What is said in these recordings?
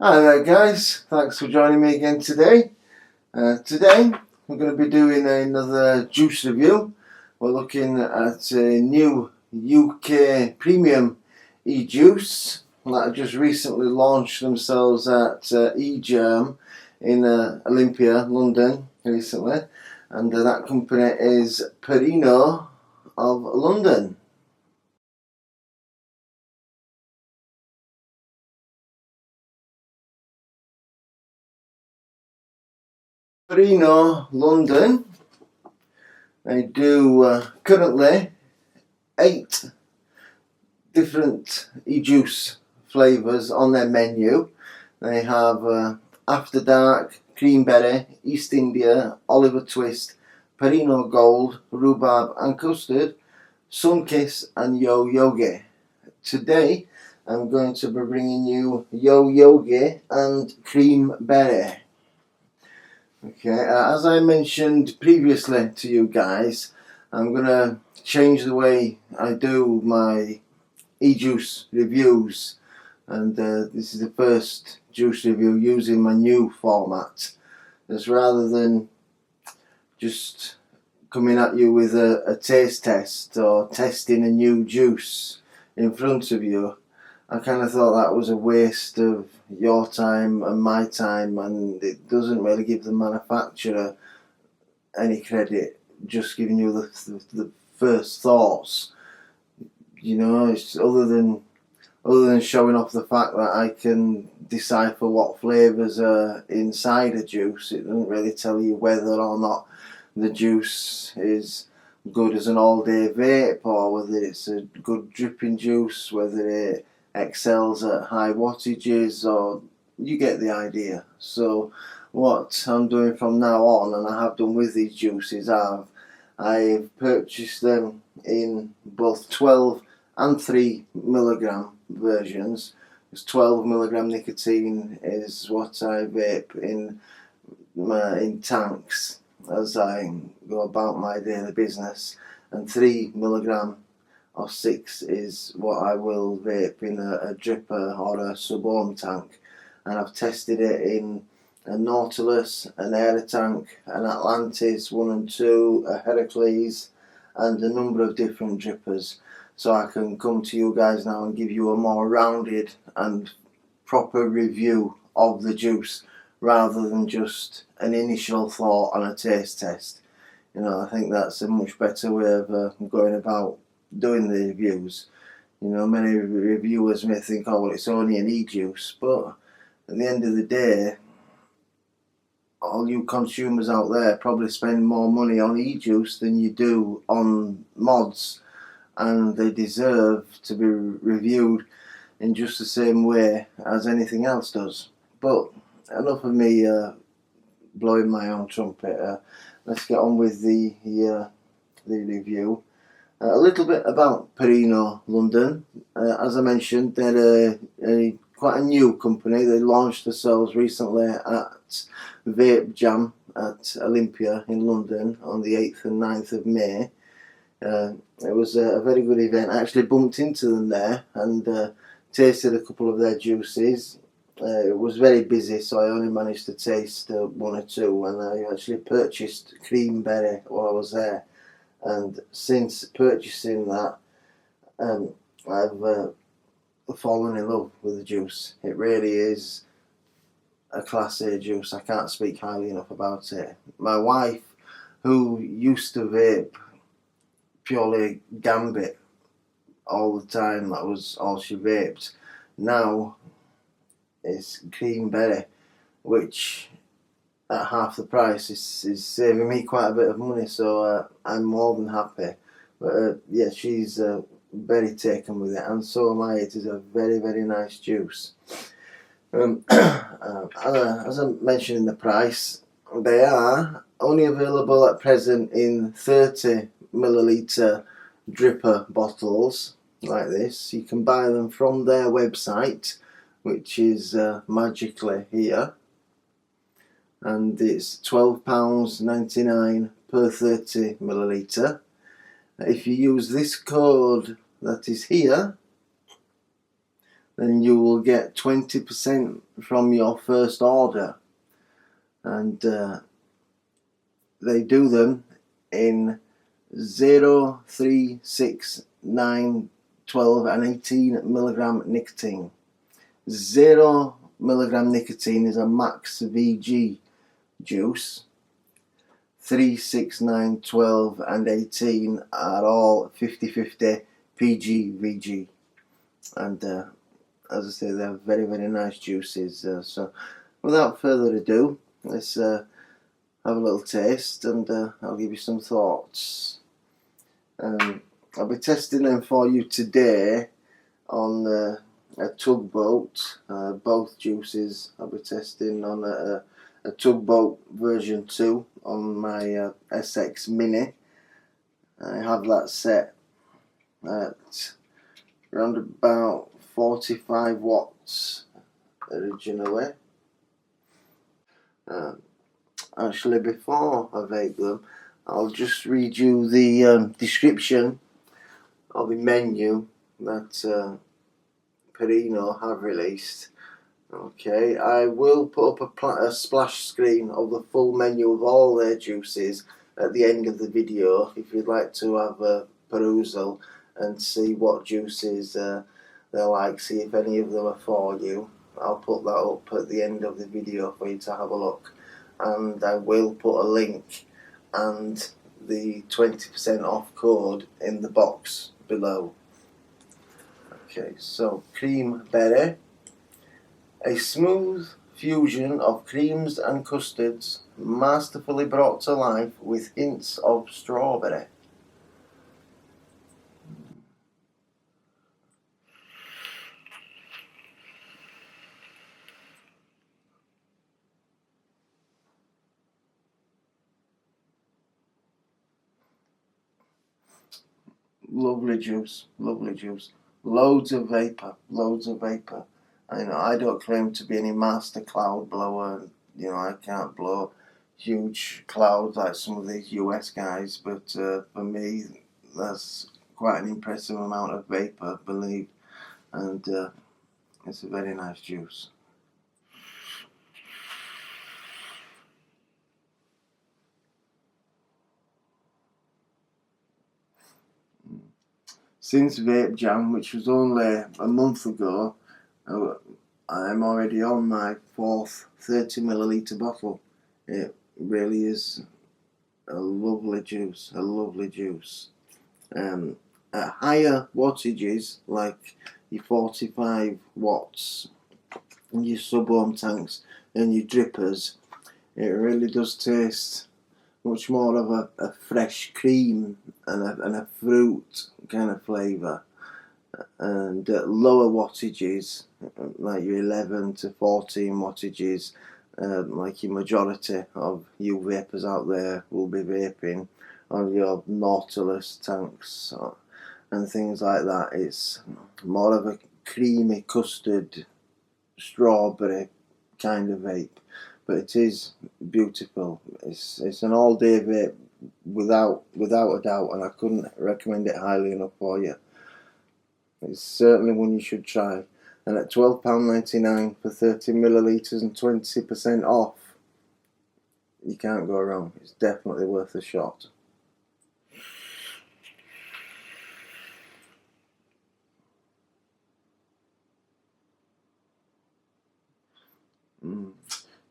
Hi there guys, thanks for joining me again today. Today we're going to be doing another juice review. We're looking at a new UK premium e-juice that have just recently launched themselves at e-germ in Olympia, London recently, and that company is Perino of London. Perino London, they do currently 8 different e-juice flavours on their menu. They have After Dark, Cream Berry, East India, Oliver Twist, Perino Gold, Rhubarb and Custard, Sunkiss and Yo Yogi. Today I'm going to be bringing you Yo Yogi and Cream Berry. Okay, as I mentioned previously to you guys, I'm going to change the way I do my e-juice reviews, and this is the first juice review using my new format. As rather than just coming at you with a taste test or testing a new juice in front of you, I kind of thought that was a waste of your time and my time, and it doesn't really give the manufacturer any credit, just giving you the first thoughts. You know, it's other than showing off the fact that I can decipher what flavours are inside a juice. It doesn't really tell you whether or not the juice is good as an all-day vape, or whether it's a good dripping juice, whether it excels at high wattages, or you get the idea. So what I'm doing from now on, and I have done with these juices, I've purchased them in both 12 and 3 milligram versions. Because 12 milligram nicotine is what I vape in tanks as I go about my daily business, and 3 milligram or 6 is what I will vape in a dripper or a sub-ohm tank. And I've tested it in a Nautilus, an Aerotank, an Atlantis 1 and 2, a Heracles, and a number of different drippers. So I can come to you guys now and give you a more rounded and proper review of the juice, rather than just an initial thought on a taste test. You know, I think that's a much better way of going about doing the reviews. You know, many reviewers may think, oh well, it's only an e-juice, but at the end of the day, all you consumers out there probably spend more money on e-juice than you do on mods, and they deserve to be reviewed in just the same way as anything else does. But enough of me blowing my own trumpet. Let's get on with the review. A little bit about Perino London. As I mentioned, they're quite a new company. They launched themselves recently at Vape Jam at Olympia in London on the 8th and 9th of May. It was a very good event. I actually bumped into them there and tasted a couple of their juices. It was very busy, so I only managed to taste 1 or 2, and I actually purchased Cream Berry while I was there. And since purchasing that, I've fallen in love with the juice. It really is a Class A juice. I can't speak highly enough about it. My wife, who used to vape purely Gambit all the time, that was all she vaped, now it's Cream Berry, which at half the price is saving me quite a bit of money, so I'm more than happy. But yeah, she's very taken with it, and so am I. It is a very, very nice juice. As I mentioned in the price, they are only available at present in 30 milliliter dripper bottles like this. You can buy them from their website, which is magically here, and it's £12.99 per 30 milliliter. If you use this code that is here, then you will get 20% from your first order. And they do them in 0, 3, 6, 9, 12 and 18 milligram nicotine. 0 milligram nicotine is a Max VG juice. 3, 6, 9, 12 and 18 are all 50/50 PG VG. And as I say, they're very, very nice juices. So without further ado, let's have a little taste, and I'll give you some thoughts. I'll be testing them for you today on a tugboat. Both juices I'll be testing on a tugboat version 2 on my SX Mini. I have that set at around about 45 watts originally. Actually, before I vape them, I'll just read you the description of the menu that Perino have released. Okay, I will put up a splash screen of the full menu of all their juices at the end of the video if you'd like to have a perusal and see what juices they're like, see if any of them are for you. I'll put that up at the end of the video for you to have a look, and I will put a link and the 20% off code in the box below. Okay, so Cream Berry, a smooth fusion of creams and custards, masterfully brought to life with hints of strawberry. Lovely juice, lovely juice. Loads of vapor, loads of vapor. I don't claim to be any master cloud blower. I can't blow huge clouds like some of these US guys, but for me, that's quite an impressive amount of vapor, I believe, and it's a very nice juice. Since Vape Jam, which was only a month ago, I'm already on my 4th 30ml bottle. It really is a lovely juice, a lovely juice. At higher wattages, like your 45 watts, your sub-ohm tanks and your drippers, it really does taste much more of a fresh cream and a fruit kind of flavour. And at lower wattages, like your 11 to 14 wattages, like your majority of you vapers out there will be vaping on your Nautilus tanks and things like that, it's more of a creamy custard strawberry kind of vape. But it is beautiful. It's an all-day vape without a doubt, and I couldn't recommend it highly enough for you. It's certainly one you should try. And at £12.99 for 30ml and 20% off, you can't go wrong. It's definitely worth a shot.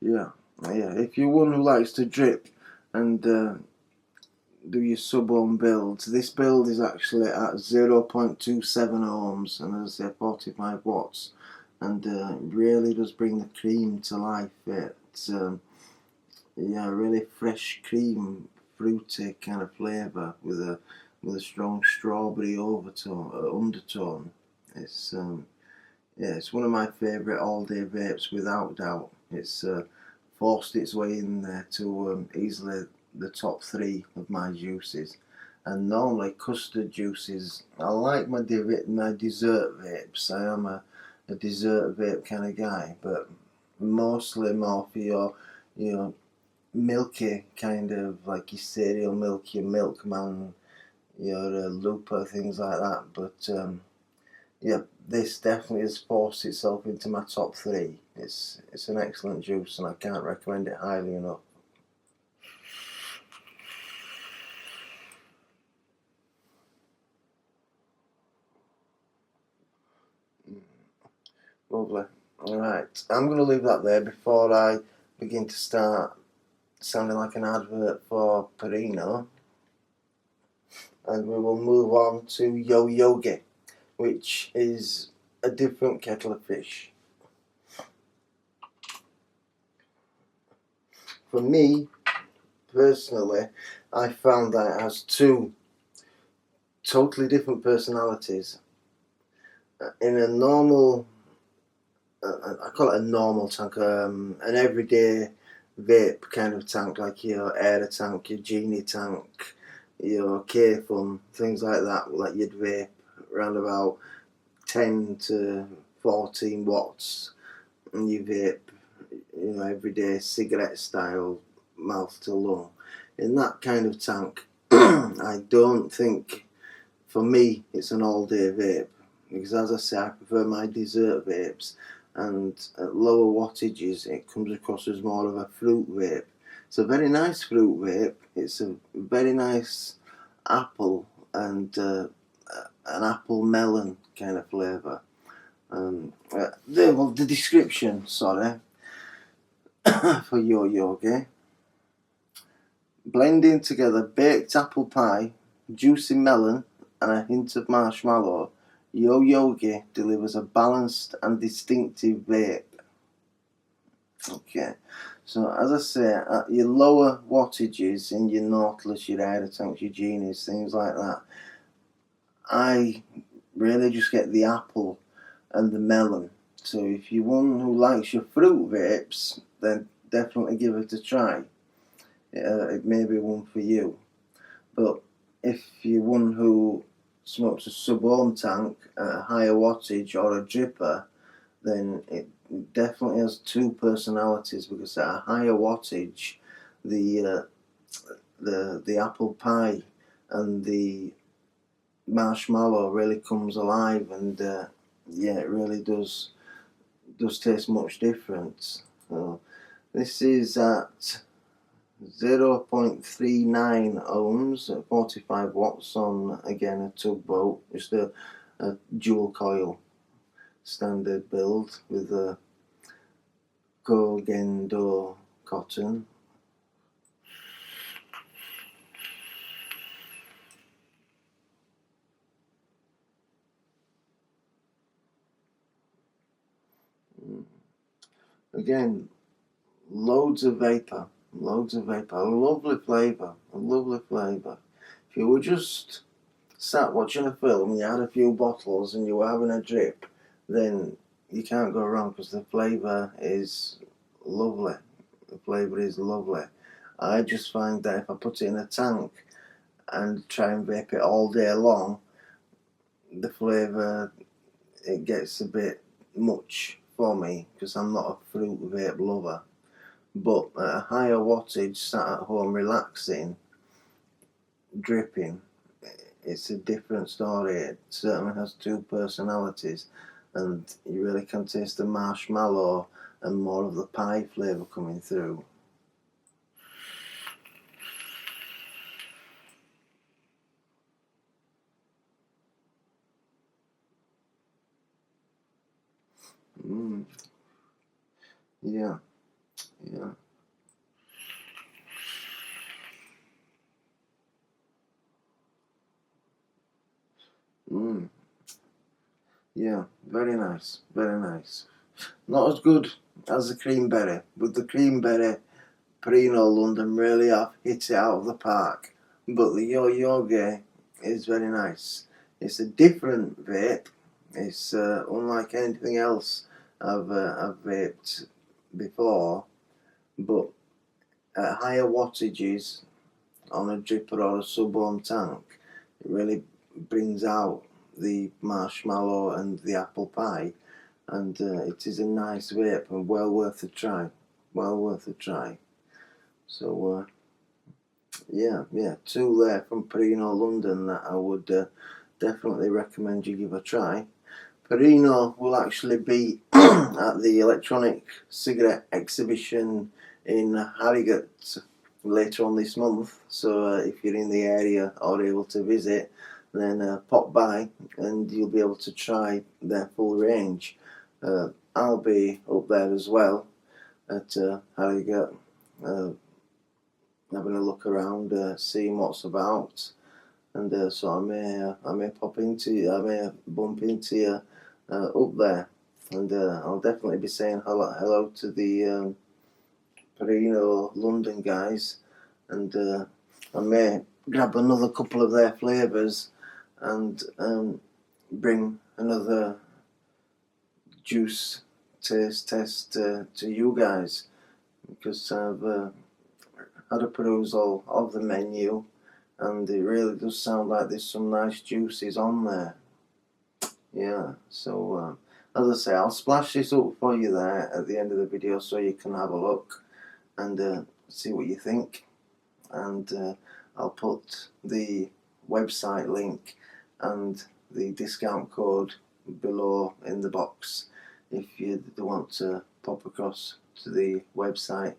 Yeah. If you're one who likes to drip and do your sub-ohm builds, this build is actually at 0.27 ohms and as I say 45 watts, and it really does bring the cream to life. It's really fresh cream, fruity kind of flavour with a strong strawberry undertone. It's it's one of my favourite all-day vapes without doubt. It's forced its way in there to easily the top 3 of my juices. And normally custard juices, I like my dessert vapes. I am a dessert vape kind of guy, but mostly more for your milky kind of, like your cereal milk, your Milkman, your Looper, things like that. But yeah, this definitely has forced itself into my top 3. It's an excellent juice, and I can't recommend it highly enough. Lovely. Alright, I'm going to leave that there before I begin to start sounding like an advert for Perino. And we will move on to Yo Yogi, which is a different kettle of fish. For me, personally, I found that it has 2 totally different personalities. In a normal, I call it a normal tank, an everyday vape kind of tank, like your air tank, your genie tank, your K-Fun, things like that, like you'd vape around about 10 to 14 watts, and you vape, everyday cigarette style, mouth to lung. In that kind of tank, I don't think, for me, it's an all-day vape, because as I say, I prefer my dessert vapes, and at lower wattages it comes across as more of a fruit vape. It's a very nice fruit vape. It's a very nice apple and an apple melon kind of flavour. The description, sorry, for Yo Yogi: blending together baked apple pie, juicy melon, and a hint of marshmallow, Yo Yogi delivers a balanced and distinctive vape. Okay, so as I say, at your lower wattages in your Nautilus, your Air Tanks, your Genies, things like that, I really just get the apple and the melon. So if you're one who likes your fruit vapes, then definitely give it a try. It may be one for you. But if you're one who smokes a sub-ohm tank at a higher wattage or a dripper, then it definitely has 2 personalities, because at a higher wattage, the apple pie and the marshmallow really comes alive, and yeah, it really does taste much different. So this is at 0.39 ohms at 45 watts on, again, a tugboat, just a dual coil standard build with a Gogendo cotton. Again, loads of vapour, a lovely flavour, If you were just sat watching a film, you had a few bottles and you were having a drip, then you can't go wrong, because the flavour is lovely. I just find that if I put it in a tank and try and vape it all day long, the flavour, it gets a bit much for me, because I'm not a fruit vape lover. But at a higher wattage, sat at home relaxing, dripping, it's a different story. It certainly has 2 personalities, and you really can taste the marshmallow and more of the pie flavour coming through. Yeah. Yeah, very nice. Not as good as the Cream Berry, but the Cream Berry, Perino London really have hit it out of the park. But the Yo Yogi is very nice. It's a different vape. It's unlike anything else I've vaped before, but at higher wattages on a dripper or a sub-ohm tank, it really brings out the marshmallow and the apple pie, and it is a nice vape and well worth a try. So yeah, 2 there from Perino London that I would definitely recommend you give a try. Perino will actually be at the electronic cigarette exhibition in Harrogate later on this month, so if you're in the area or able to visit, then pop by and you'll be able to try their full range. I'll be up there as well at Harrogate, having a look around, seeing what's about, and so I may pop into you, I may bump into you up there, and I'll definitely be saying hello to the Perino London guys, and I may grab another couple of their flavours and bring another juice taste test to you guys, because I've had a perusal of the menu and it really does sound like there's some nice juices on there. Yeah, so as I say, I'll splash this up for you there at the end of the video so you can have a look and see what you think, and I'll put the website link and the discount code below in the box if you want to pop across to the website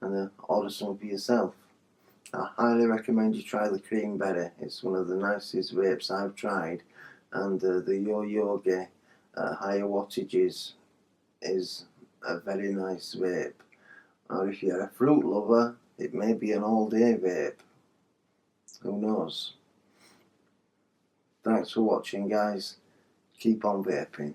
and order some for yourself. I highly recommend you try the Cream Berry. It's one of the nicest vapes I've tried, and the Yo Yogi higher wattages is a very nice vape. Or if you're a fruit lover, it may be an all-day vape. Who knows? Thanks for watching, guys. Keep on vaping.